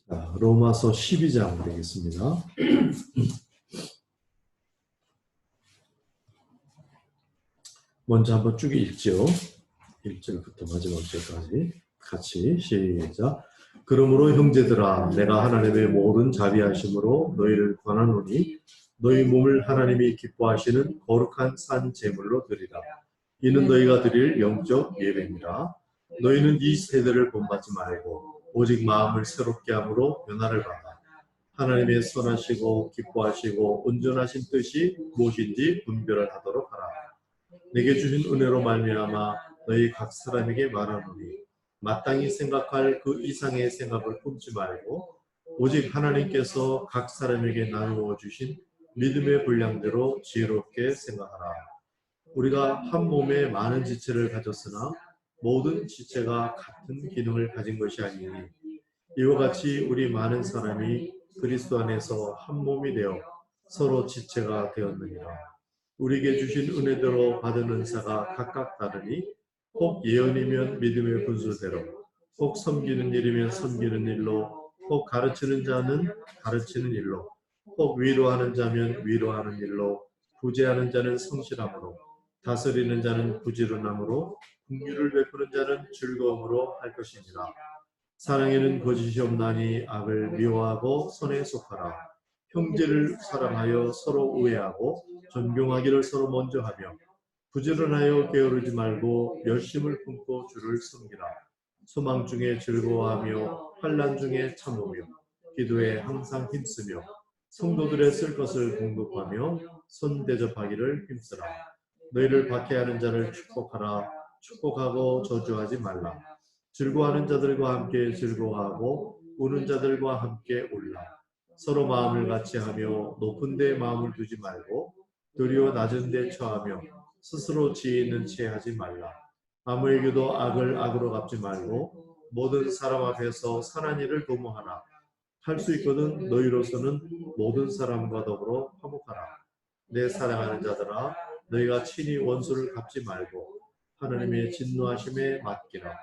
로마서 12장 되겠습니다. 먼저 한번 쭉 읽죠. 1절부터 마지막 절까지 같이 시작. 그러므로 형제들아, 내가 하나님의 모든 자비하심으로 너희를 권하노니 너희 몸을 하나님이 기뻐하시는 거룩한 산 제물로 드리라. 이는 너희가 드릴 영적 예배니라. 너희는 이 세대를 본받지 말고 오직 마음을 새롭게 함으로 변화를 받아 하나님의 선하시고 기뻐하시고 온전하신 뜻이 무엇인지 분별을 하도록 하라. 내게 주신 은혜로 말미암아 너희 각 사람에게 말하노니 마땅히 생각할 그 이상의 생각을 품지 말고 오직 하나님께서 각 사람에게 나누어 주신 믿음의 분량대로 지혜롭게 생각하라. 우리가 한 몸에 많은 지체를 가졌으나 모든 지체가 같은 기능을 가진 것이 아니니 이와 같이 우리 많은 사람이 그리스도 안에서 한 몸이 되어 서로 지체가 되었느니라. 우리에게 주신 은혜대로 받은 은사가 각각 다르니 혹 예언이면 믿음의 분수대로, 혹 섬기는 일이면 섬기는 일로, 혹 가르치는 자는 가르치는 일로, 혹 위로하는 자면 위로하는 일로, 구제하는 자는 성실함으로, 다스리는 자는 부지런함으로, 긍휼을 베푸는 자는 즐거움으로 할 것이니라. 사랑에는 거짓이 없나니 악을 미워하고 선에 속하라. 형제를 사랑하여 서로 우애하고 존경하기를 서로 먼저 하며 부지런하여 게으르지 말고 열심을 품고 주를 섬기라. 소망 중에 즐거워하며 환난 중에 참으며 기도에 항상 힘쓰며 성도들의 쓸 것을 공급하며 손 대접하기를 힘쓰라. 너희를 박해하는 자를 축복하라. 축복하고 저주하지 말라. 즐거워하는 자들과 함께 즐거워하고 우는 자들과 함께 울라. 서로 마음을 같이 하며 높은 데 마음을 두지 말고 도리어 낮은 데 처하며 스스로 지혜 있는 채 하지 말라. 아무에게도 악을 악으로 갚지 말고 모든 사람 앞에서 선한 일을 도모하라. 할 수 있거든 너희로서는 모든 사람과 더불어 화목하라. 내 사랑하는 자들아, 너희가 친히 원수를 갚지 말고 하나님의 진노하심에 맡기라.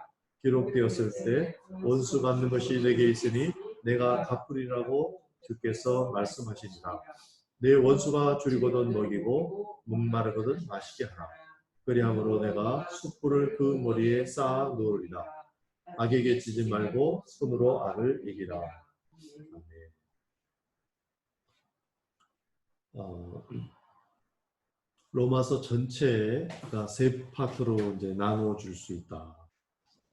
기록되었을 때 원수 갚는 것이 내게 있으니 내가 갚으리라고 주께서 말씀하시니라. 내 원수가 줄이거든 먹이고 목마르거든 마시게 하라. 그리함으로 내가 숯불을 그 머리에 쌓아 놓으리라. 악에게 지지 말고 손으로 악을 이기라. 로마서 전체가 세 파트로 이제 나누어 줄 수 있다.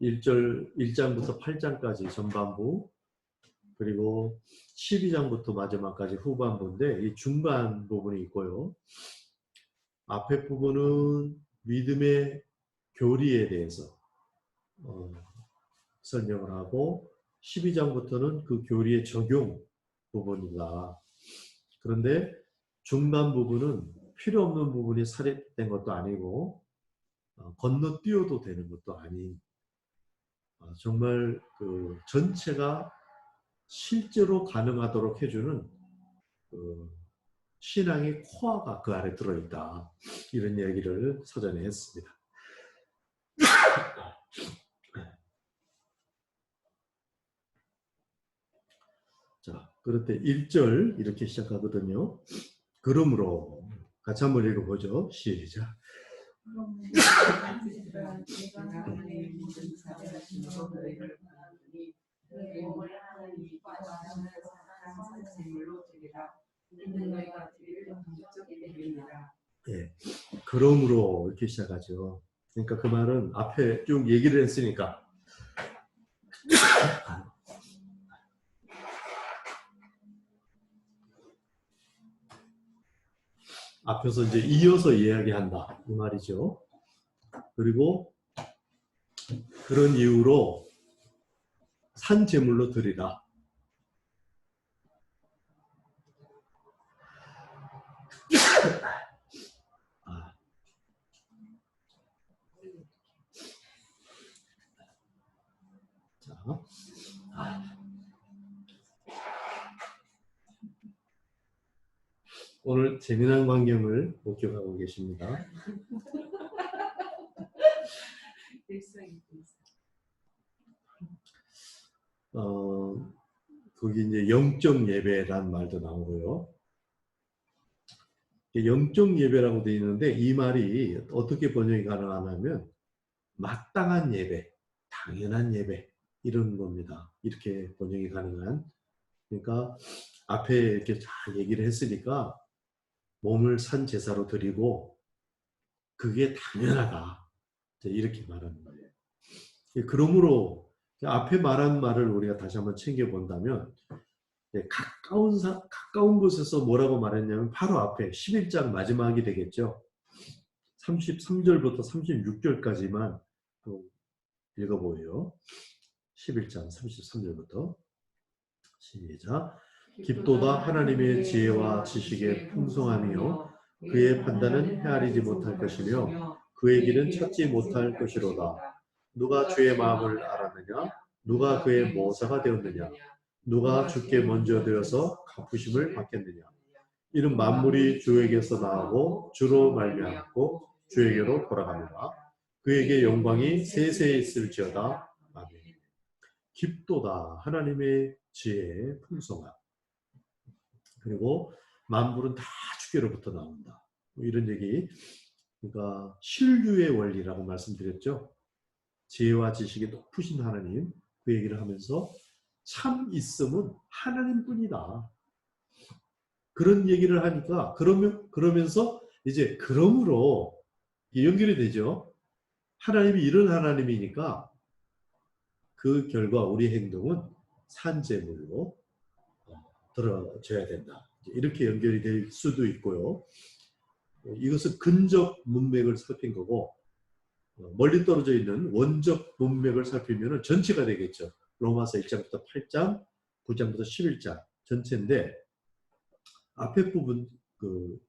1장부터 8장까지 전반부, 그리고 12장부터 마지막까지 후반부인데 이 중간 부분이 있고요. 앞에 부분은 믿음의 교리에 대해서 설명을 하고 12장부터는 그 교리의 적용 부분이다. 그런데 중간 부분은 필요 없는 부분이 삽입된 것도 아니고 건너뛰어도 되는 것도 아닌 정말 그 전체가 실제로 가능하도록 해주는 그 신앙의 코어가 그 안에 들어있다. 이런 얘기를 서전에 했습니다. 자, 그럴 때 1절 이렇게 시작하거든요. 그러므로 같이 한번 읽어보죠. 시작. 예, 그러므로 이렇게 시작하죠. 그러니까 그 말은 앞에 쭉 얘기를 했으니까 앞에서 이제 이어서 이야기한다 이 말이죠. 그리고 그런 이유로 산 제물로 드리라. 오늘 재미난 광경을 목격하고 계십니다. 거기 이제 영적 예배란 말도 나오고요. 영적 예배라고 되어 있는데 이 말이 어떻게 번역이 가능하냐면 마땅한 예배, 당연한 예배 이런 겁니다. 이렇게 번역이 가능한. 그러니까 앞에 이렇게 잘 얘기를 했으니까 몸을 산 제사로 드리고 그게 당연하다. 이렇게 말하는 거예요. 그러므로 앞에 말한 말을 우리가 다시 한번 챙겨본다면 가까운 곳에서 뭐라고 말했냐면 바로 앞에 11장 마지막이 되겠죠. 33절부터 36절까지만 읽어보여요. 11장 33절부터 시작. 깊도다 하나님의 지혜와 지식의 풍성함이요 그의 판단은 헤아리지 못할 것이며 그의 길은 찾지 못할 것이로다. 누가 주의 마음을 알았느냐? 누가 그의 모사가 되었느냐? 누가 주께 먼저 되어서 갚으심을 받겠느냐? 이는 만물이 주에게서 나오고 주로 말미암고 주에게로 돌아갑니다. 그에게 영광이 세세에 있을지어다. 아멘. 깊도다 하나님의 지혜의 풍성함. 그리고 만물은 다 주께로부터 나온다. 이런 얘기. 그러니까 신류의 원리라고 말씀드렸죠. 지혜와 지식이 높으신 하나님 그 얘기를 하면서 참 있음은 하나님뿐이다. 그런 얘기를 하니까 그러면서 이제 그러므로 연결이 되죠. 하나님이 이런 하나님이니까 그 결과 우리 행동은 산재물로 들어줘야 된다. 이렇게 연결이 될 수도 있고요. 이것은 근적 문맥을 살핀 거고 멀리 떨어져 있는 원적 문맥을 살피면 전체가 되겠죠. 로마서 1장부터 8장, 9장부터 11장 전체인데 앞에 부분 그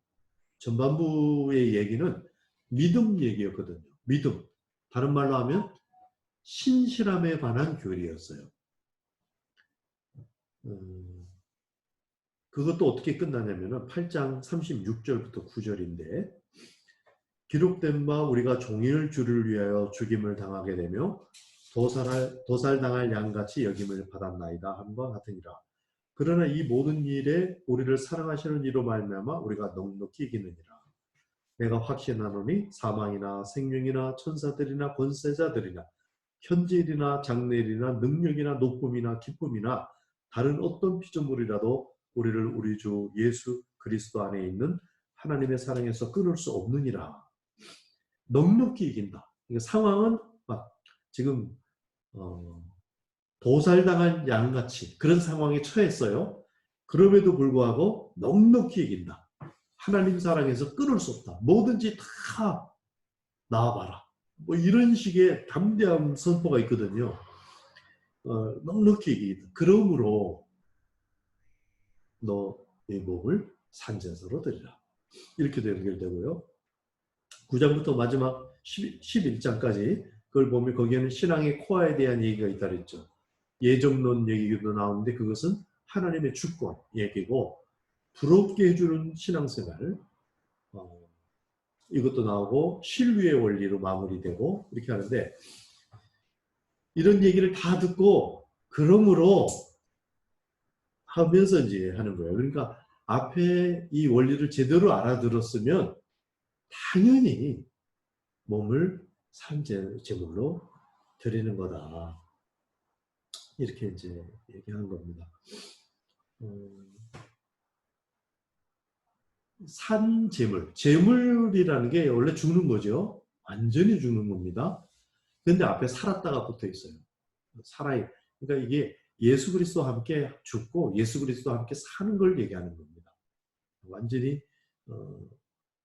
전반부의 얘기는 믿음 얘기였거든요. 믿음. 다른 말로 하면 신실함에 관한 교리였어요. 그것도 어떻게 끝나냐면 8장 36절부터 9절인데 기록된 바 우리가 종일 주를 위하여 죽임을 당하게 되며 도살당할 양같이 여김을 받았나이다 함과 같으니라. 그러나 이 모든 일에 우리를 사랑하시는 이로 말미암아 우리가 넉넉히 이기느니라. 내가 확신하노니 사망이나 생명이나 천사들이나 권세자들이나 현재일이나 장래일이나 능력이나 높음이나 기쁨이나 다른 어떤 피조물이라도 우리를 우리 주 예수 그리스도 안에 있는 하나님의 사랑에서 끊을 수 없느니라. 넉넉히 이긴다. 그러니까 상황은 막 지금 도살당한 양같이 그런 상황에 처했어요. 그럼에도 불구하고 넉넉히 이긴다. 하나님 사랑에서 끊을 수 없다. 뭐든지 다 나와봐라. 뭐 이런 식의 담대한 선포가 있거든요. 넉넉히 이기다. 그러므로 너의 몸을 산제사로 드리라. 이렇게도 연결되고요. 9장부터 마지막 11장까지 그걸 보면 거기에는 신앙의 코어에 대한 얘기가 있다 그랬죠. 예정론 얘기도 나오는데 그것은 하나님의 주권 얘기고 부럽게 해주는 신앙생활 이것도 나오고 신류의 원리로 마무리되고 이렇게 하는데 이런 얘기를 다 듣고 그러므로 하면서 이제 하는 거예요. 그러니까 앞에 이 원리를 제대로 알아들었으면 당연히 몸을 산제물로 드리는 거다. 이렇게 이제 얘기하는 겁니다. 산제물, 제물이라는 게 원래 죽는 거죠. 완전히 죽는 겁니다. 근데 앞에 살았다가 붙어 있어요. 살아요. 그러니까 이게 예수 그리스도와 함께 죽고 예수 그리스도와 함께 사는 걸 얘기하는 겁니다. 완전히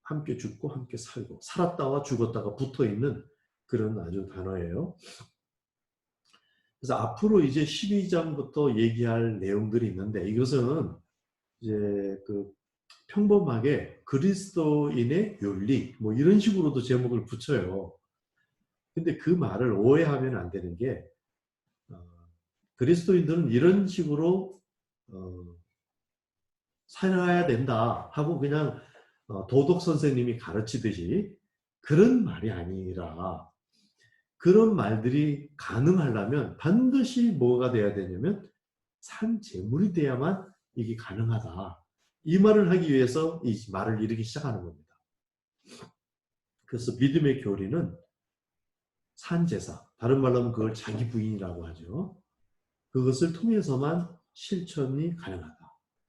함께 죽고 함께 살고 살았다와 죽었다가 붙어 있는 그런 아주 단어예요. 그래서 앞으로 이제 12장부터 얘기할 내용들이 있는데 이것은 이제 그 평범하게 그리스도인의 윤리 뭐 이런 식으로도 제목을 붙여요. 근데 그 말을 오해하면 안 되는 게 그리스도인들은 이런 식으로 살아야 된다 하고 그냥 도덕 선생님이 가르치듯이 그런 말이 아니라 그런 말들이 가능하려면 반드시 뭐가 돼야 되냐면 산 재물이 돼야만 이게 가능하다. 이 말을 하기 위해서 이 말을 이르기 시작하는 겁니다. 그래서 믿음의 교리는 산제사, 다른 말로 하면 그걸 자기 부인이라고 하죠. 그것을 통해서만 실천이 가능하다.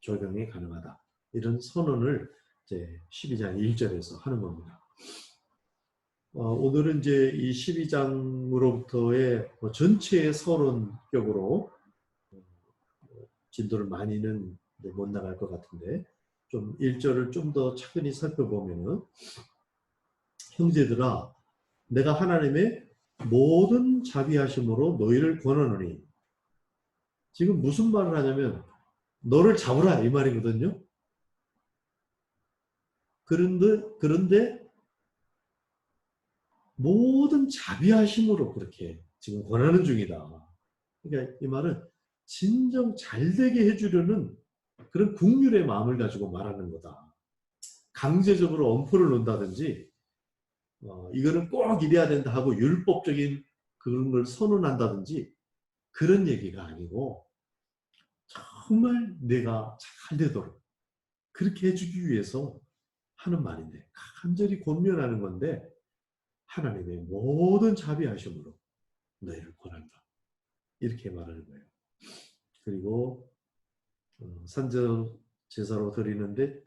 적용이 가능하다. 이런 선언을 이제 12장 1절에서 하는 겁니다. 오늘은 이제 이 12장으로부터의 전체의 서론격으로 진도를 많이는 못 나갈 것 같은데 좀 1절을 좀 더 차근히 살펴보면은 형제들아 내가 하나님의 모든 자비하심으로 너희를 권하노니 지금 무슨 말을 하냐면 너를 잡으라 이 말이거든요. 그런데 모든 자비하심으로 그렇게 지금 권하는 중이다. 그러니까 이 말은 진정 잘되게 해주려는 그런 국률의 마음을 가지고 말하는 거다. 강제적으로 엄포를 놓는다든지 이거는 꼭 이래야 된다 하고 율법적인 그런 걸 선언한다든지 그런 얘기가 아니고 정말 내가 잘 되도록 그렇게 해주기 위해서 하는 말인데 간절히 권면하는 건데 하나님의 모든 자비하심으로 너희를 권한다. 이렇게 말하는 거예요. 그리고 산전 제사로 드리는데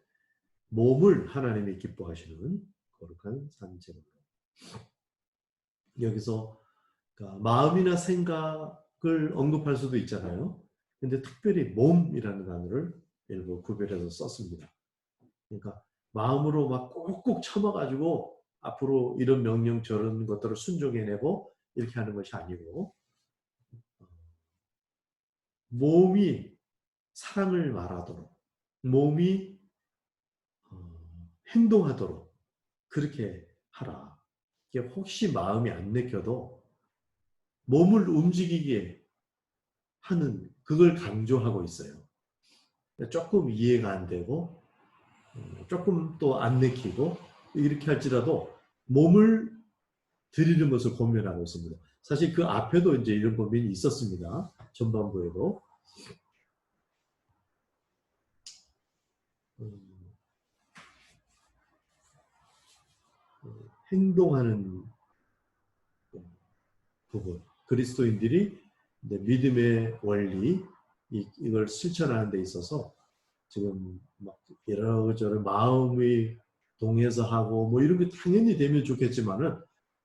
몸을 하나님이 기뻐하시는 거룩한 산제물로. 여기서 그러니까 마음이나 생각을 언급할 수도 있잖아요. 근데 특별히 몸이라는 단어를 일부 구별해서 썼습니다. 그러니까 마음으로 막 꾹꾹 참아가지고 앞으로 이런 명령 저런 것들을 순종해내고 이렇게 하는 것이 아니고 몸이 사랑을 말하도록 몸이 행동하도록 그렇게 하라. 이게 혹시 마음이 안 내켜도 몸을 움직이게 하는 그걸 강조하고 있어요. 조금 이해가 안 되고 조금 또 안 내키고 이렇게 할지라도 몸을 들이는 것을 권면하고 있습니다. 사실 그 앞에도 이제 이런 권면이 있었습니다. 전반부에도. 행동하는 부분. 그리스도인들이 믿음의 원리, 이걸 실천하는 데 있어서 지금 막 이러저러 마음이 동해서 하고 뭐 이런 게 당연히 되면 좋겠지만은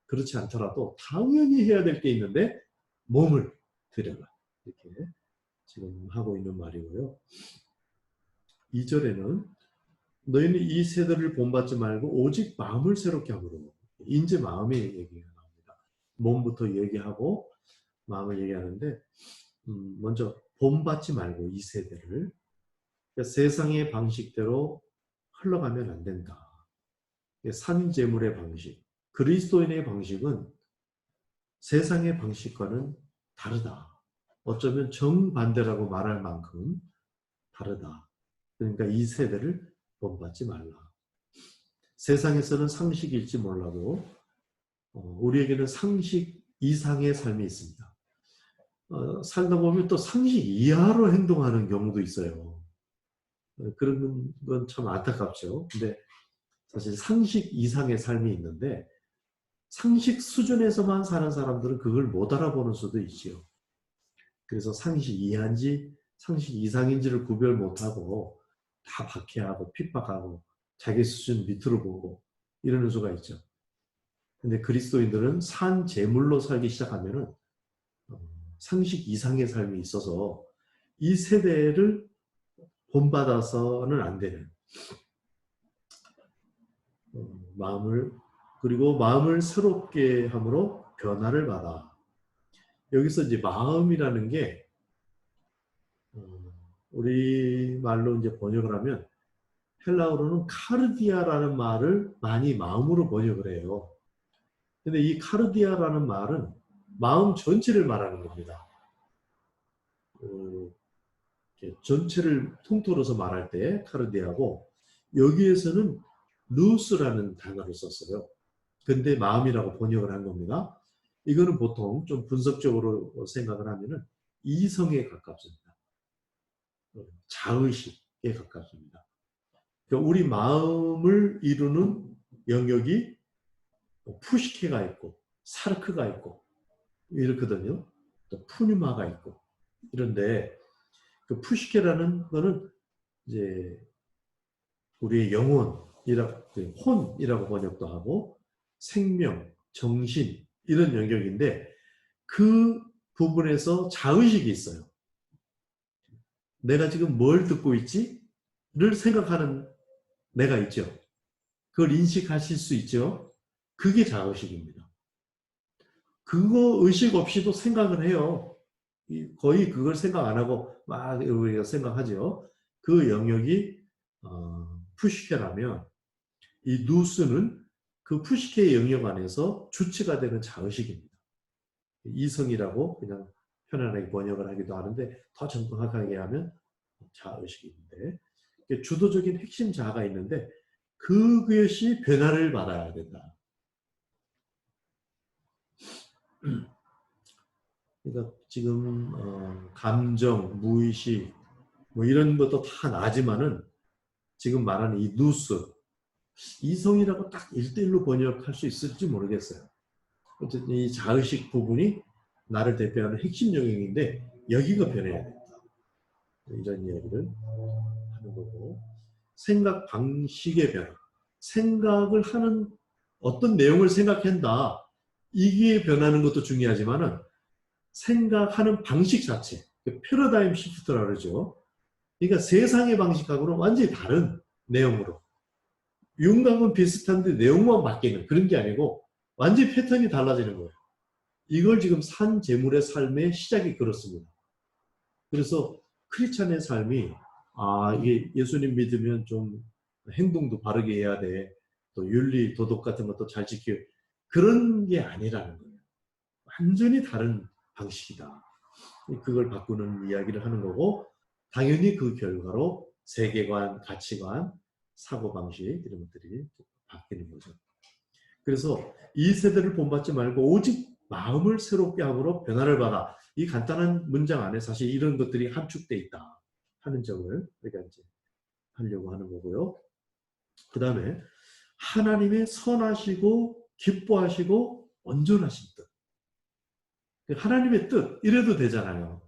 그렇지 않더라도 당연히 해야 될 게 있는데 몸을 들여라. 이렇게 지금 하고 있는 말이고요. 2절에는 너희는 이 세대를 본받지 말고 오직 마음을 새롭게 함으로 이제 마음의 얘기가 나옵니다. 몸부터 얘기하고 마음을 얘기하는데 먼저 본받지 말고 이 세대를 그러니까 세상의 방식대로 흘러가면 안 된다. 산재물의 방식, 그리스도인의 방식은 세상의 방식과는 다르다. 어쩌면 정반대라고 말할 만큼 다르다. 그러니까 이 세대를 본받지 말라. 세상에서는 상식일지 몰라도 우리에게는 상식 이상의 삶이 있습니다. 살다 보면 또 상식 이하로 행동하는 경우도 있어요. 그런 건 참 안타깝죠. 근데 사실 상식 이상의 삶이 있는데 상식 수준에서만 사는 사람들은 그걸 못 알아보는 수도 있지요. 그래서 상식 이하인지 상식 이상인지를 구별 못하고 다 박해하고 핍박하고 자기 수준 밑으로 보고 이러는 수가 있죠. 근데 그리스도인들은 산 제물로 살기 시작하면은 상식 이상의 삶이 있어서 이 세대를 본받아서는 안 되는 마음을 새롭게 함으로 변화를 받아. 여기서 이제 마음이라는 게 우리 말로 이제 번역을 하면 헬라어로는 카르디아라는 말을 많이 마음으로 번역을 해요. 근데 이 카르디아라는 말은 마음 전체를 말하는 겁니다. 전체를 통틀어서 말할 때 카르디아고 여기에서는 루스라는 단어를 썼어요. 근데 마음이라고 번역을 한 겁니다. 이거는 보통 좀 분석적으로 생각을 하면은 이성에 가깝습니다. 자의식에 가깝습니다. 그러니까 우리 마음을 이루는 영역이 푸시케가 있고 사르크가 있고 이렇거든요. 또 푸뉴마가 있고 이런데 그 푸시케라는 거는 이제 우리의 혼이라고 번역도 하고 생명, 정신 이런 영역인데 그 부분에서 자의식이 있어요. 내가 지금 뭘 듣고 있지?를 생각하는 내가 있죠. 그걸 인식하실 수 있죠. 그게 자의식입니다. 그거 의식 없이도 생각을 해요. 거의 그걸 생각 안 하고 막 우리가 생각하죠. 그 영역이 푸시케라면 이 누스는 그 푸시케의 영역 안에서 주체가 되는 자의식입니다. 이성이라고 그냥 편안하게 번역을 하기도 하는데 더 정확하게 하면 자의식인데 주도적인 핵심 자아가 있는데 그것이 변화를 받아야 된다. 그러니까 지금 감정, 무의식 뭐 이런 것도 다 나지만은 지금 말하는 이 누스 이성이라고 딱 1대1로 번역할 수 있을지 모르겠어요. 어쨌든 이 자의식 부분이 나를 대표하는 핵심 영역인데 여기가 변해야 된다. 이런 이야기를 하는 거고 생각 방식의 변화 생각을 하는 어떤 내용을 생각한다. 이게 변하는 것도 중요하지만은 생각하는 방식 자체 패러다임 시프트라고 그러죠. 그러니까 세상의 방식하고는 완전히 다른 내용으로 윤곽은 비슷한데 내용만 바뀌는 그런 게 아니고 완전히 패턴이 달라지는 거예요. 이걸 지금 산 제물의 삶의 시작이 그렇습니다. 그래서 크리스찬의 삶이 이게 예수님 믿으면 좀 행동도 바르게 해야 돼. 또 윤리, 도덕 같은 것도 잘 지켜. 그런 게 아니라는 거예요. 완전히 다른 방식이다. 그걸 바꾸는 이야기를 하는 거고 당연히 그 결과로 세계관, 가치관, 사고방식 이런 것들이 바뀌는 거죠. 그래서 이 세대를 본받지 말고 오직 마음을 새롭게 함으로 변화를 받아. 이 간단한 문장 안에 사실 이런 것들이 함축되어 있다 하는 점을 우리가 이제 하려고 하는 거고요. 그 다음에 하나님의 선하시고 기뻐하시고 온전하신 뜻. 하나님의 뜻 이래도 되잖아요.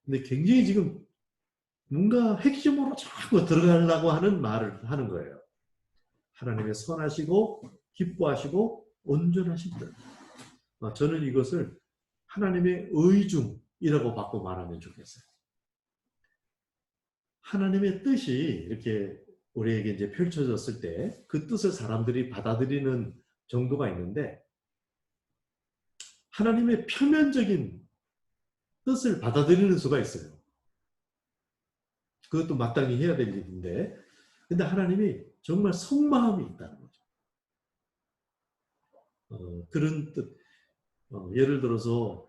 근데 굉장히 지금 뭔가 핵심으로 자꾸 들어가려고 하는 말을 하는 거예요. 하나님의 선하시고 기뻐하시고 온전하신 뜻. 저는 이것을 하나님의 의중이라고 바꿔 말하면 좋겠어요. 하나님의 뜻이 이렇게 우리에게 이제 펼쳐졌을 때 그 뜻을 사람들이 받아들이는 정도가 있는데 하나님의 표면적인 뜻을 받아들이는 수가 있어요. 그것도 마땅히 해야 될 일인데 근데 하나님이 정말 속마음이 있다는 거죠. 그런 뜻 예를 들어서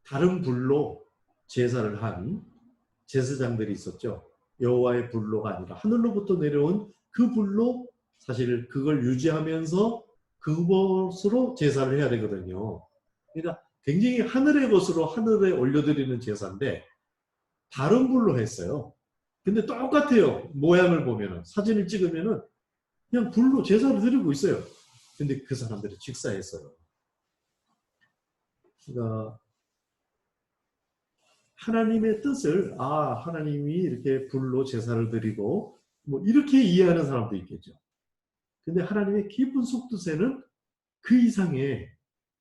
다른 불로 제사를 한 제사장들이 있었죠. 여호와의 불로가 아니라 하늘로부터 내려온 그 불로 사실 그걸 유지하면서 그것으로 제사를 해야 되거든요. 그러니까 굉장히 하늘의 것으로 하늘에 올려드리는 제사인데 다른 불로 했어요. 근데 똑같아요. 모양을 보면은 사진을 찍으면은 그냥 불로 제사를 드리고 있어요. 근데 그 사람들이 직사했어요. 그러니까 하나님의 뜻을 하나님이 이렇게 불로 제사를 드리고 뭐 이렇게 이해하는 사람도 있겠죠. 근데 하나님의 깊은 속뜻에는 그 이상의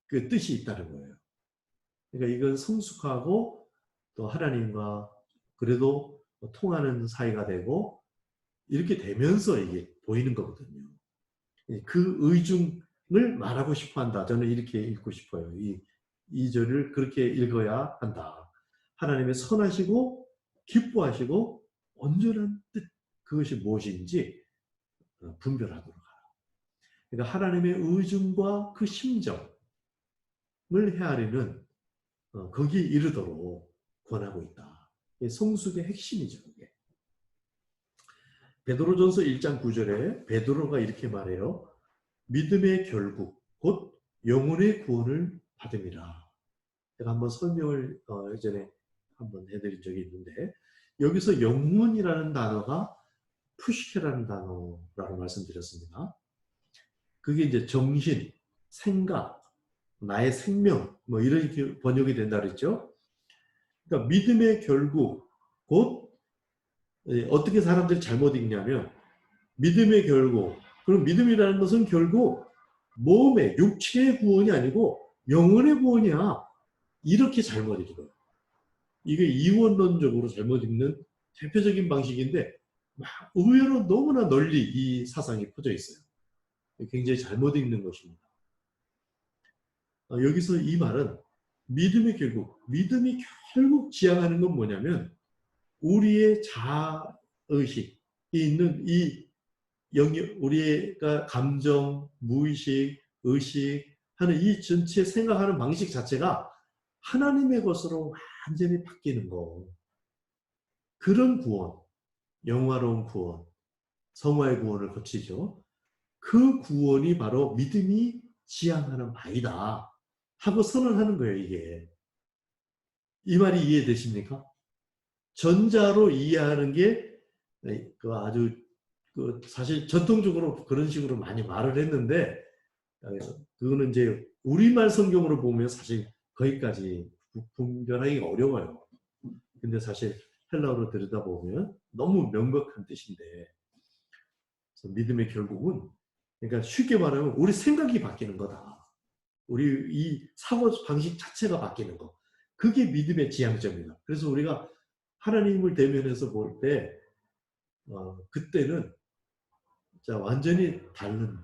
그 뜻이 있다는 거예요. 그러니까 이건 성숙하고 또 하나님과 그래도 통하는 사이가 되고 이렇게 되면서 이게 보이는 거거든요. 그 의중을 말하고 싶어 한다. 저는 이렇게 읽고 싶어요. 이 절을 그렇게 읽어야 한다. 하나님의 선하시고 기뻐하시고 온전한 뜻 그것이 무엇인지 분별하도록 하라. 그러니까 하나님의 의중과 그 심정을 헤아리는 거기에 이르도록 권하고 있다. 성숙의 핵심이죠. 그게. 베드로전서 1장 9절에 베드로가 이렇게 말해요. 믿음의 결국 곧 영혼의 구원을 받음이라. 제가 한번 설명을 예전에 한번 해드린 적이 있는데 여기서 영혼이라는 단어가 푸시케라는 단어라고 말씀드렸습니다. 그게 이제 정신, 생각, 나의 생명 뭐 이렇게 번역이 된다 그랬죠. 그러니까 믿음의 결국 곧 어떻게 사람들이 잘못 읽냐면 믿음의 결국 그럼 믿음이라는 것은 결국 몸의 육체의 구원이 아니고 영혼의 구원이야. 이렇게 잘못 읽어요. 이게 이원론적으로 잘못 읽는 대표적인 방식인데 의외로 너무나 널리 이 사상이 퍼져 있어요. 굉장히 잘못 읽는 것입니다. 여기서 이 말은 믿음이 결국 지향하는 건 뭐냐면 우리의 자의식이 있는 이 우리가 감정, 무의식, 의식 하는 이 전체 생각하는 방식 자체가 하나님의 것으로 완전히 바뀌는 거. 그런 구원, 영화로운 구원, 성화의 구원을 거치죠. 그 구원이 바로 믿음이 지향하는 바이다 하고 선언하는 거예요, 이게. 이 말이 이해되십니까? 전자로 이해하는 게 아주 사실 전통적으로 그런 식으로 많이 말을 했는데 그거는 이제 우리말 성경으로 보면 사실 거기까지 분별하기가 어려워요. 근데 사실 헬라어로 들여다보면 너무 명백한 뜻인데 믿음의 결국은 그러니까 쉽게 말하면 우리 생각이 바뀌는 거다. 우리 이 사고 방식 자체가 바뀌는 거. 그게 믿음의 지향점이다. 그래서 우리가 하나님을 대면해서 볼 때 그때는 완전히 다른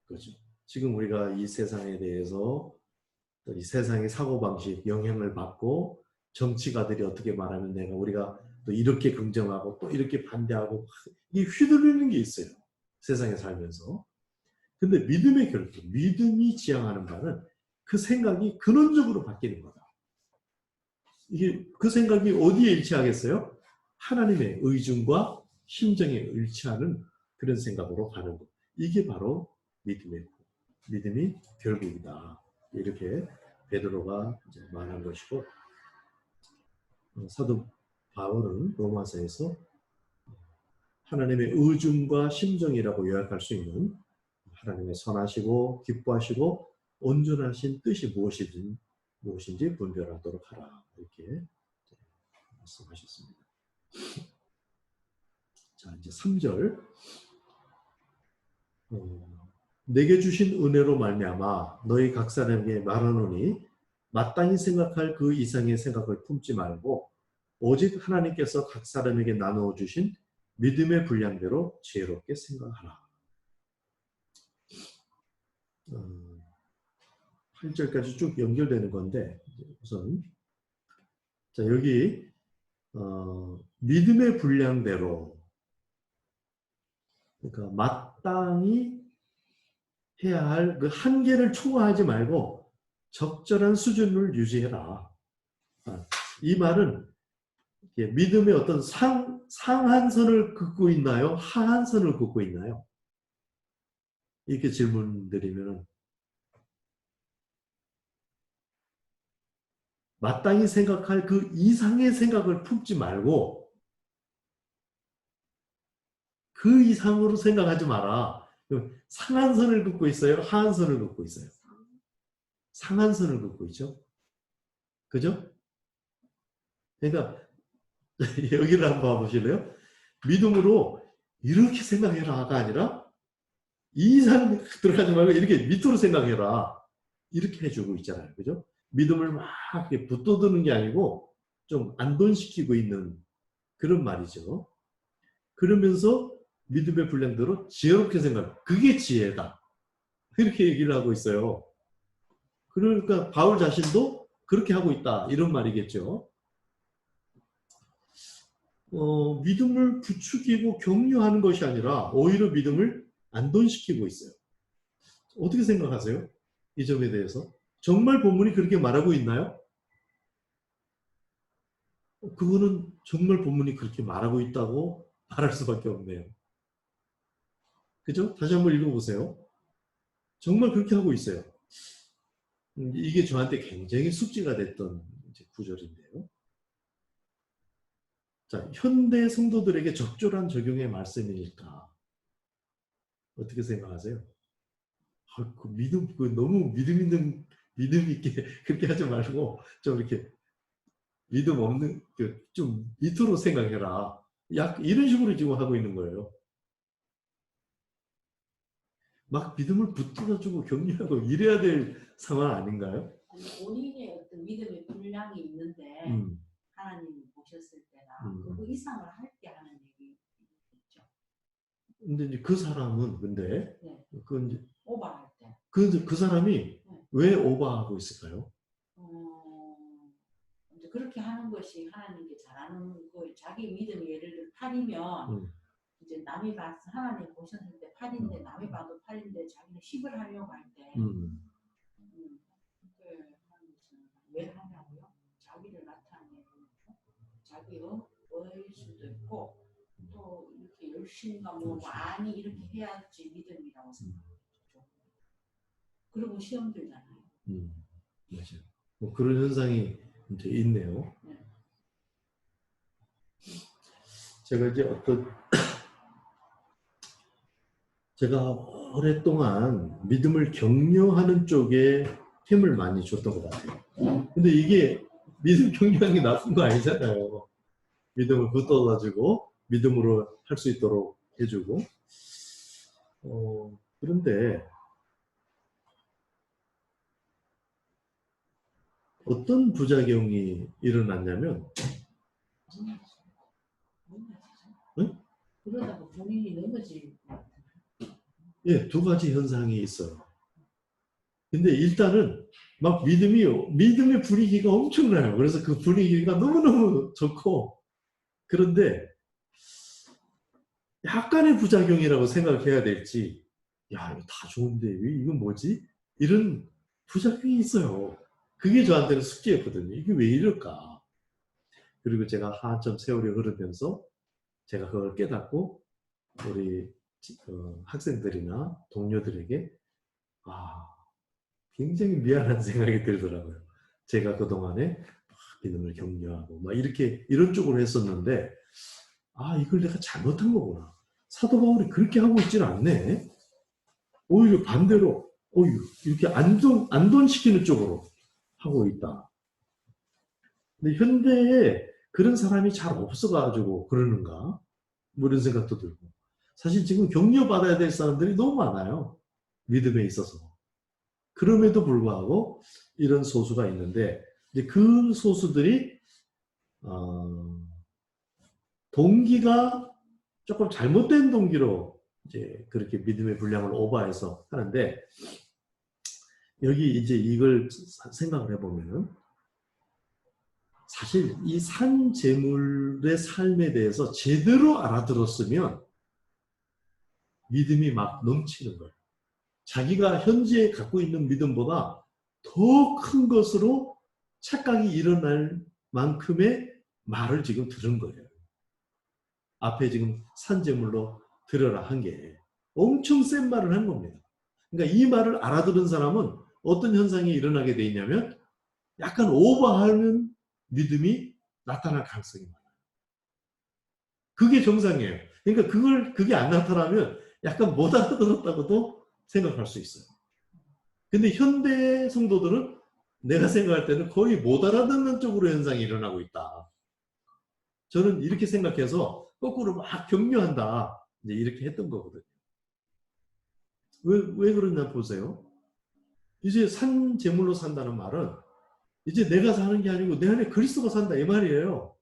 거죠. 지금 우리가 이 세상에 대해서 이 세상의 사고방식 영향을 받고 정치가들이 어떻게 말하면 우리가 또 이렇게 긍정하고 또 이렇게 반대하고 이 휘둘리는 게 있어요. 세상에 살면서. 근데 믿음의 결국, 믿음이 지향하는 바는 그 생각이 근원적으로 바뀌는 거다. 이게 그 생각이 어디에 일치하겠어요? 하나님의 의중과 심정에 일치하는 그런 생각으로 가는 것. 이게 바로 믿음이 결국이다. 이렇게 베드로가 이제 말한 것이고 사도 바울은 로마서에서 하나님의 의중과 심정이라고 요약할 수 있는 하나님의 선하시고 기뻐하시고 온전하신 뜻이 무엇인지 분별하도록 하라. 이렇게 말씀하셨습니다. 자, 이제 3절. 내게 주신 은혜로 말미암아 너희 각 사람에게 말하노니 마땅히 생각할 그 이상의 생각을 품지 말고 오직 하나님께서 각 사람에게 나누어 주신 믿음의 분량대로 지혜롭게 생각하라. 8절까지 쭉 연결되는 건데 우선 자 여기 믿음의 분량대로 그러니까 마땅히 해야 할 그 한계를 초과하지 말고 적절한 수준을 유지해라. 이 말은 믿음의 어떤 상한선을 긋고 있나요? 하한선을 긋고 있나요? 이렇게 질문드리면 마땅히 생각할 그 이상의 생각을 품지 말고 그 이상으로 생각하지 마라. 상한선을 긋고 있어요? 하한선을 긋고 있어요? 상한선을 긋고 있죠? 그죠? 그러니까 여기를 한번 봐보실래요? 믿음으로 이렇게 생각해라가 아니라 이 이상 들어가지 말고 이렇게 밑으로 생각해라. 이렇게 해주고 있잖아요. 그죠? 믿음을 막 붙돋우는 게 아니고 좀 안돈시키고 있는 그런 말이죠. 그러면서 믿음의 분량대로 지혜롭게 생각. 그게 지혜다. 이렇게 얘기를 하고 있어요. 그러니까 바울 자신도 그렇게 하고 있다. 이런 말이겠죠. 믿음을 부추기고 격려하는 것이 아니라 오히려 믿음을 안돈시키고 있어요. 어떻게 생각하세요? 이 점에 대해서? 정말 본문이 그렇게 말하고 있나요? 그거는 정말 본문이 그렇게 말하고 있다고 말할 수밖에 없네요. 그죠? 다시 한번 읽어보세요. 정말 그렇게 하고 있어요. 이게 저한테 굉장히 숙제가 됐던 이제 구절인데요. 자, 현대 성도들에게 적절한 적용의 말씀이니까 어떻게 생각하세요? 아, 그 믿음, 그 너무 믿음 있게 그렇게 하지 말고 좀 이렇게 믿음 없는 좀 밑으로 생각해라. 약 이런 식으로 지금 하고 있는 거예요. 막 믿음을 붙들어주고 격려하고 이래야 될 상황 아닌가요? 아니, 본인의 어떤 믿음의 분량이 있는데 하나님이 보셨을 때나 그 이상을 할 때 하는 얘기겠죠. 근데 이제 그 사람은 근데 네. 그 이제 오버할 때. 그 사람이 네. 왜 오버하고 있을까요? 이제 그렇게 하는 것이 하나님께 잘하는 거. 자기 믿음이 예를 들어 8이면 이제 남이 봐서 하나님 보셨을 때 8인데 남이 봐도 8인데 자기는 10을 하려고 할 때. 왜 하냐고요? 자기를 나타내고 자기의 수도 있고 또 이렇게 열심히가 뭐 많이 이렇게 해야지 믿음이라고 생각하죠. 그리고 시험 들잖아요. 맞아요. 뭐 그런 현상이 이제 있네요. 네. 제가 이제 제가 오랫동안 믿음을 격려하는 쪽에 힘을 많이 줬던 것 같아요. 근데 이게 믿음 격려하는 게 나쁜 거 아니잖아요. 믿음을 붙어가지고 믿음으로 할 수 있도록 해주고. 그런데 어떤 부작용이 일어났냐면, 응? 그러다가 본인이 넘어질 것 같아요. 예, 두 가지 현상이 있어요. 근데 일단은 막 믿음의 분위기가 엄청나요. 그래서 그 분위기가 너무너무 좋고, 그런데 약간의 부작용이라고 생각해야 될지, 야, 이거 다 좋은데, 이건 뭐지? 이런 부작용이 있어요. 그게 저한테는 숙제였거든요. 이게 왜 이럴까? 그리고 제가 한참 세월이 흐르면서 제가 그걸 깨닫고, 우리 학생들이나 동료들에게, 굉장히 미안한 생각이 들더라고요. 제가 그동안에 믿음을 격려하고, 이런 쪽으로 했었는데, 이걸 내가 잘못한 거구나. 사도 바울이 그렇게 하고 있지는 않네. 오히려 반대로, 이렇게 안돈시키는 쪽으로 하고 있다. 근데 현대에 그런 사람이 잘 없어가지고 그러는가? 뭐 이런 생각도 들고. 사실 지금 격려받아야 될 사람들이 너무 많아요. 믿음에 있어서. 그럼에도 불구하고 이런 소수가 있는데, 이제 그 소수들이, 동기가 조금 잘못된 동기로 이제 그렇게 믿음의 분량을 오버해서 하는데, 여기 이제 이걸 생각을 해보면은, 사실 이 산재물의 삶에 대해서 제대로 알아들었으면 믿음이 막 넘치는 거예요. 자기가 현재 갖고 있는 믿음보다 더 큰 것으로 착각이 일어날 만큼의 말을 지금 들은 거예요. 앞에 지금 산재물로 들으라 한 게 엄청 센 말을 한 겁니다. 그러니까 이 말을 알아들은 사람은 어떤 현상이 일어나게 돼 있냐면 약간 오버하는 믿음이 나타날 가능성이 많아요. 그게 정상이에요. 그러니까 그게 안 나타나면 약간 못 알아들었다고도 생각할 수 있어요. 근데 현대 성도들은 내가 생각할 때는 거의 못 알아듣는 쪽으로 현상이 일어나고 있다. 저는 이렇게 생각해서 거꾸로 막 격려한다. 이제 이렇게 했던 거거든요. 왜 그러냐 보세요. 이제 산 제물로 산다는 말은 이제 내가 사는 게 아니고 내 안에 그리스도가 산다 이 말이에요.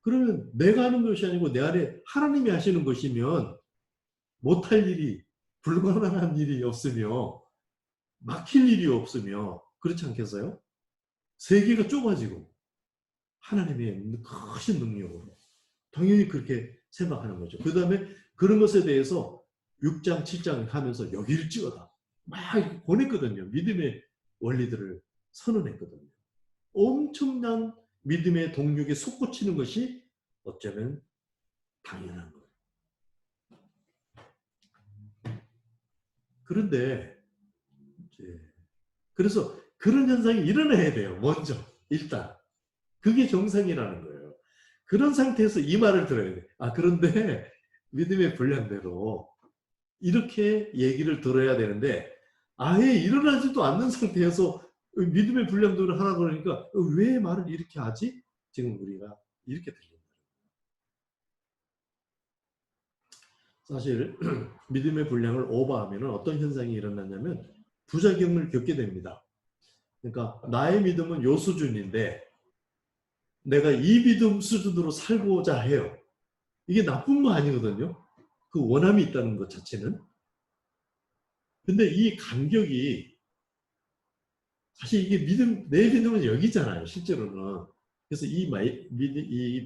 그러면 내가 하는 것이 아니고 내 안에 하나님이 하시는 것이면 못할 일이, 불가능한 일이 없으며 막힐 일이 없으며 그렇지 않겠어요? 세계가 좁아지고 하나님의 크신 능력으로 당연히 그렇게 생각하는 거죠. 그 다음에 그런 것에 대해서 6장, 7장 하면서 여길지어다 막 보냈거든요. 믿음의 원리들을 선언했거든요. 엄청난 믿음의 동력에 솟구치는 것이 어쩌면 당연한 거예요. 그런데 이제 그래서 그런 현상이 일어나야 돼요. 먼저 일단 그게 정상이라는 거예요. 그런 상태에서 이 말을 들어야 돼. 아, 그런데 믿음의 분량대로 이렇게 얘기를 들어야 되는데 아예 일어나지도 않는 상태에서 믿음의 분량대로 하라고 그러니까 왜 말을 이렇게 하지? 지금 우리가 이렇게 들립니다. 사실 믿음의 분량을 오버하면 어떤 현상이 일어나냐면 부작용을 겪게 됩니다. 그러니까 나의 믿음은 요 수준인데 내가 이 믿음 수준으로 살고자 해요. 이게 나쁜 거 아니거든요. 그 원함이 있다는 것 자체는. 근데 이 간격이 사실 이게 내 믿음은 여기잖아요. 실제로는. 그래서 이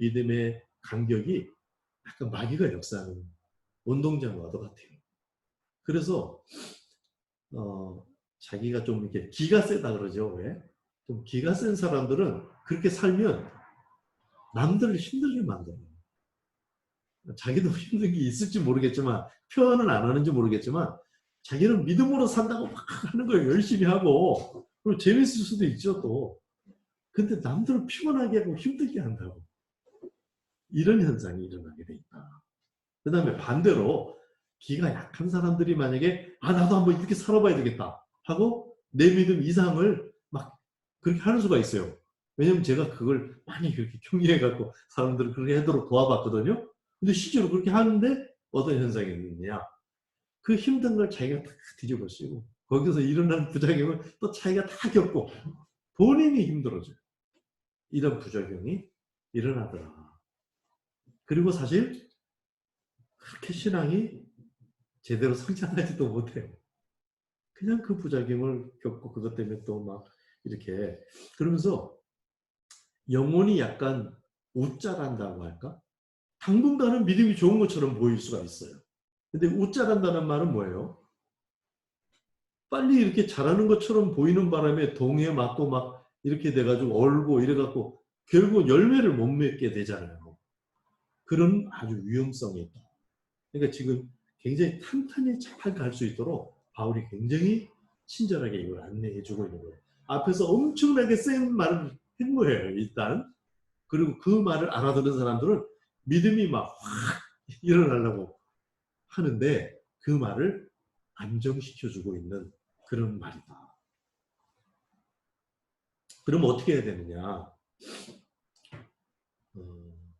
믿음의 간격이 약간 마귀가 역사하는 운동장과도 같아요. 그래서 자기가 좀 이렇게 기가 세다 그러죠. 왜? 좀 기가 센 사람들은 그렇게 살면 남들을 힘들게 만들어요. 자기도 힘든 게 있을지 모르겠지만 표현은 안 하는지 모르겠지만 자기는 믿음으로 산다고 막 하는 거예요. 열심히 하고 그리고 재밌을 수도 있죠 또. 근데 남들을 피곤하게 하고 힘들게 한다고. 이런 현상이 일어나게 돼 있다. 그 다음에 반대로 기가 약한 사람들이 만약에 나도 한번 이렇게 살아봐야 되겠다 하고 내 믿음 이상을 막 그렇게 하는 수가 있어요. 왜냐면 제가 그걸 많이 그렇게 격려해갖고 사람들을 그렇게 하도록 도와봤거든요. 근데 실제로 그렇게 하는데 어떤 현상이 있느냐. 그 힘든 걸 자기가 다 뒤집어 쓰고 거기서 일어나는 부작용을 또 자기가 다 겪고 본인이 힘들어져요. 이런 부작용이 일어나더라. 그리고 사실 그렇게 신앙이 제대로 성장하지도 못해요. 그냥 그 부작용을 겪고 그것 때문에 또 막 이렇게 그러면서 영혼이 약간 웃자란다고 할까? 당분간은 믿음이 좋은 것처럼 보일 수가 있어요. 근데 웃자란다는 말은 뭐예요? 빨리 이렇게 잘하는 것처럼 보이는 바람에 동에 맞고 막 이렇게 돼가지고 얼고 이래갖고 결국 열매를 못 맺게 되잖아요. 그런 아주 위험성이 있다. 그러니까 지금 굉장히 탄탄히 잘 갈 수 있도록 바울이 굉장히 친절하게 이걸 안내해 주고 있는 거예요. 앞에서 엄청나게 센 말을 한 거예요, 일단. 그리고 그 말을 알아듣는 사람들은 믿음이 막 확 일어나려고 하는데 그 말을 안정시켜주고 있는 그런 말이다. 그럼 어떻게 해야 되느냐?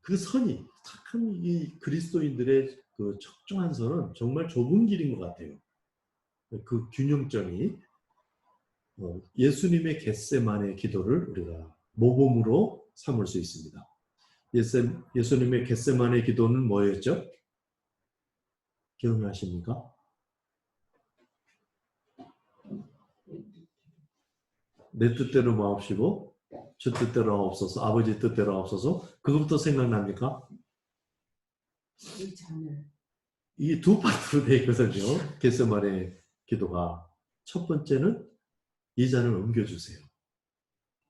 그 선이 착한 이 그리스도인들의 그 적정한 선은 정말 좁은 길인 것 같아요. 그 균형점이 예수님의 겟세마네 기도를 우리가 모범으로 삼을 수 있습니다. 예수님의 겟세마네 기도는 뭐였죠? 기억나십니까? 내 뜻대로 마옵시고 주 뜻대로 하옵소서, 아버지 뜻대로 하옵소서. 그것부터 생각납니까? 이게 두 파트로 되어 있거든요. 겟세마네 기도가. 첫 번째는 이 잔을 옮겨주세요.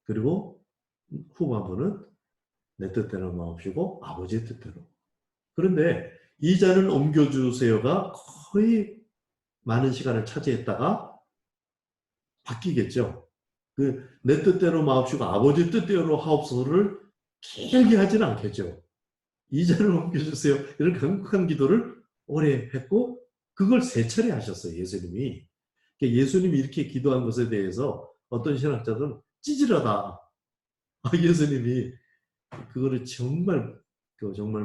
그리고 후반부는 내 뜻대로 마옵시고 아버지의 뜻대로. 그런데 이 잔을 옮겨주세요가 거의 많은 시간을 차지했다가 바뀌겠죠. 내 뜻대로 마옵시고 아버지 뜻대로 하옵소서를 길게 하지는 않겠죠. 이 잔을 옮겨주세요. 이런 강력한 기도를 오래 했고 그걸 3차례 하셨어요. 예수님이. 예수님이 이렇게 기도한 것에 대해서 어떤 신학자들은 찌질하다. 예수님이 그거를 정말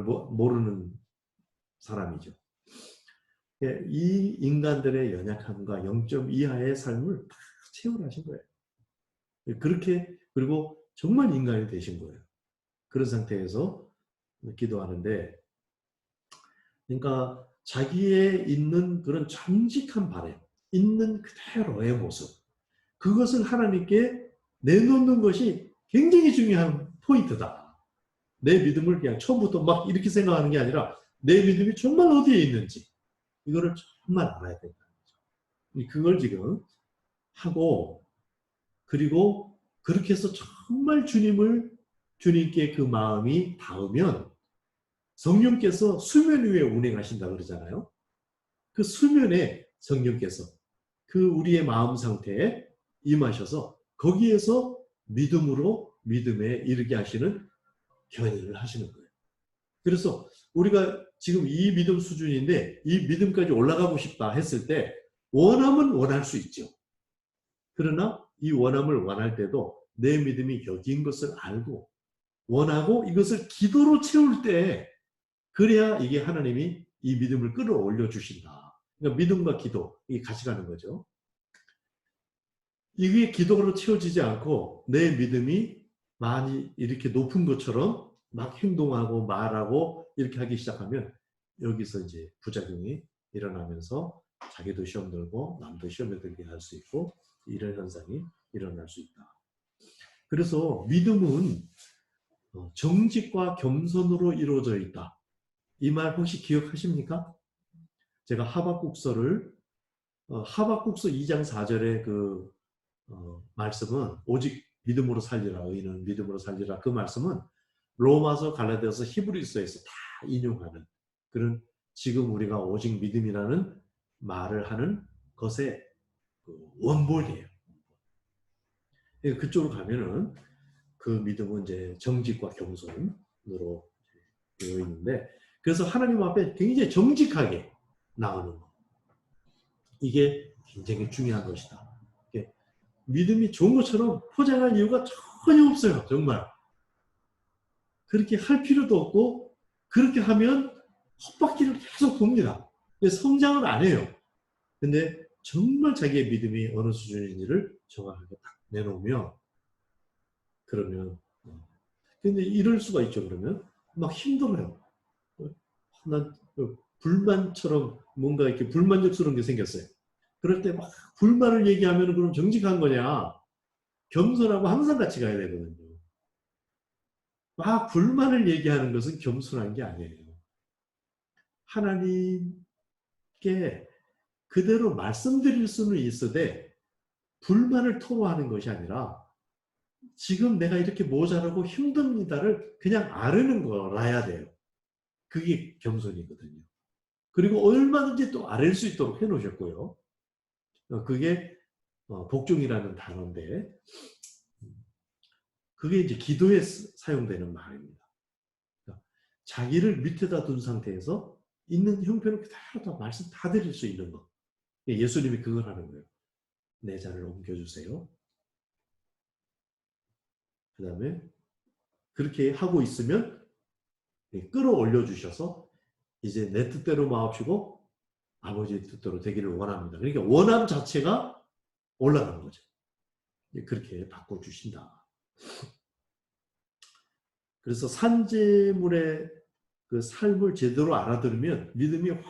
모르는 사람이죠. 이 인간들의 연약함과 0점 이하의 삶을 다 체험하신 거예요. 그렇게 그리고 정말 인간이 되신 거예요. 그런 상태에서 기도하는데 그러니까 자기의 있는 그런 정직한 바램, 있는 그대로의 모습 그것을 하나님께 내놓는 것이 굉장히 중요한 포인트다. 내 믿음을 그냥 처음부터 막 이렇게 생각하는 게 아니라 내 믿음이 정말 어디에 있는지 이거를 정말 알아야 된다는 거죠. 그걸 지금 하고 그리고 그렇게 해서 정말 주님께 그 마음이 닿으면 성령께서 수면 위에 운행하신다 그러잖아요. 그 수면에 성령께서 그 우리의 마음 상태에 임하셔서 거기에서 믿음으로 믿음에 이르게 하시는 견인을 하시는 거예요. 그래서 우리가 지금 이 믿음 수준인데 이 믿음까지 올라가고 싶다 했을 때 원하면 원할 수 있죠. 그러나 이 원함을 원할 때도 내 믿음이 여기인 것을 알고 원하고 이것을 기도로 채울 때 그래야 이게 하나님이 이 믿음을 끌어올려 주신다. 그러니까 믿음과 기도 이게 같이 가는 거죠. 이게 기도로 채워지지 않고 내 믿음이 많이 이렇게 높은 것처럼 막 행동하고 말하고 이렇게 하기 시작하면 여기서 이제 부작용이 일어나면서 자기도 시험 들고 남도 시험에 들게 할 수 있고 이런 현상이 일어날 수 있다. 그래서 믿음은 정직과 겸손으로 이루어져 있다. 이 말 혹시 기억하십니까? 제가 하박국서를 하박국서 2장 4절의 그 말씀은 오직 믿음으로 살리라. 의인은 믿음으로 살리라. 그 말씀은 로마서, 갈라디아서, 히브리서에서 다 인용하는 그런 지금 우리가 오직 믿음이라는 말을 하는 것의 그 원본이에요. 그쪽으로 가면은 그 믿음은 이제 정직과 겸손으로 되어 있는데 그래서 하나님 앞에 굉장히 정직하게 나오는 것. 이게 굉장히 중요한 것이다. 믿음이 좋은 것처럼 포장할 이유가 전혀 없어요. 정말. 그렇게 할 필요도 없고 그렇게 하면 헛바퀴를 계속 돕니다. 성장을 안 해요. 근데 정말 자기의 믿음이 어느 수준인지를 정확하게 딱 내놓으면 그러면 근데 이럴 수가 있죠. 그러면 막 힘들어요. 난 불만처럼 뭔가 이렇게 불만족스러운 게 생겼어요. 그럴 때 막 불만을 얘기하면 그럼 정직한 거냐? 겸손하고 항상 같이 가야 되거든요. 막 불만을 얘기하는 것은 겸손한 게 아니에요. 하나님께 그대로 말씀드릴 수는 있어도 불만을 토로하는 것이 아니라 지금 내가 이렇게 모자라고 힘듭니다를 그냥 아르는 거라야 돼요. 그게 겸손이거든요. 그리고 얼마든지 또 아랠 수 있도록 해놓으셨고요. 그게 복종이라는 단어인데 그게 이제 기도에 사용되는 말입니다. 그러니까 자기를 밑에다 둔 상태에서 있는 형편을 그대로 다 말씀 다 드릴 수 있는 것. 예수님이 그걸 하는 거예요. 내 잔을 옮겨주세요. 그 다음에 그렇게 하고 있으면 끌어올려 주셔서 이제 내 뜻대로 마옵시고 아버지의 뜻대로 되기를 원합니다. 그러니까 원함 자체가 올라가는 거죠. 그렇게 바꿔주신다. 그래서 산재물의 그 삶을 제대로 알아들으면 믿음이 확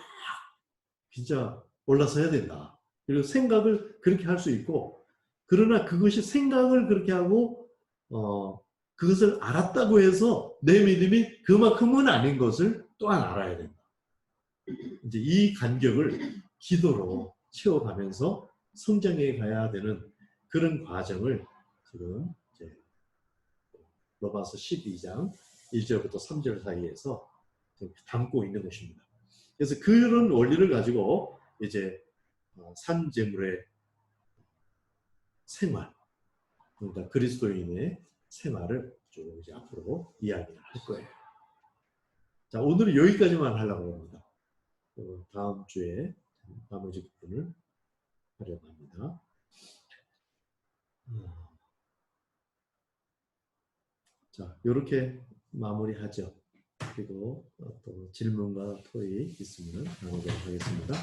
진짜 올라서야 된다. 그리고 생각을 그렇게 할 수 있고 그러나 그것이 생각을 그렇게 하고 그것을 알았다고 해서 내 믿음이 그만큼은 아닌 것을 또한 알아야 된다. 이제 이 간격을 기도로 채워가면서 성장해 가야 되는 그런 과정을 지금 이제 로마서 12장 1절부터 3절 사이에서 담고 있는 것입니다. 그래서 그런 원리를 가지고 이제 산재물의 생활, 그러니까 그리스도인의 생활을 쭉 이제 앞으로 이야기를 할 거예요. 자, 오늘은 여기까지만 하려고 합니다. 다음 주에 나머지 부분을 하려고 합니다. 자, 이렇게 마무리하죠. 그리고 또 질문과 토의 있으면 나누도록 하겠습니다.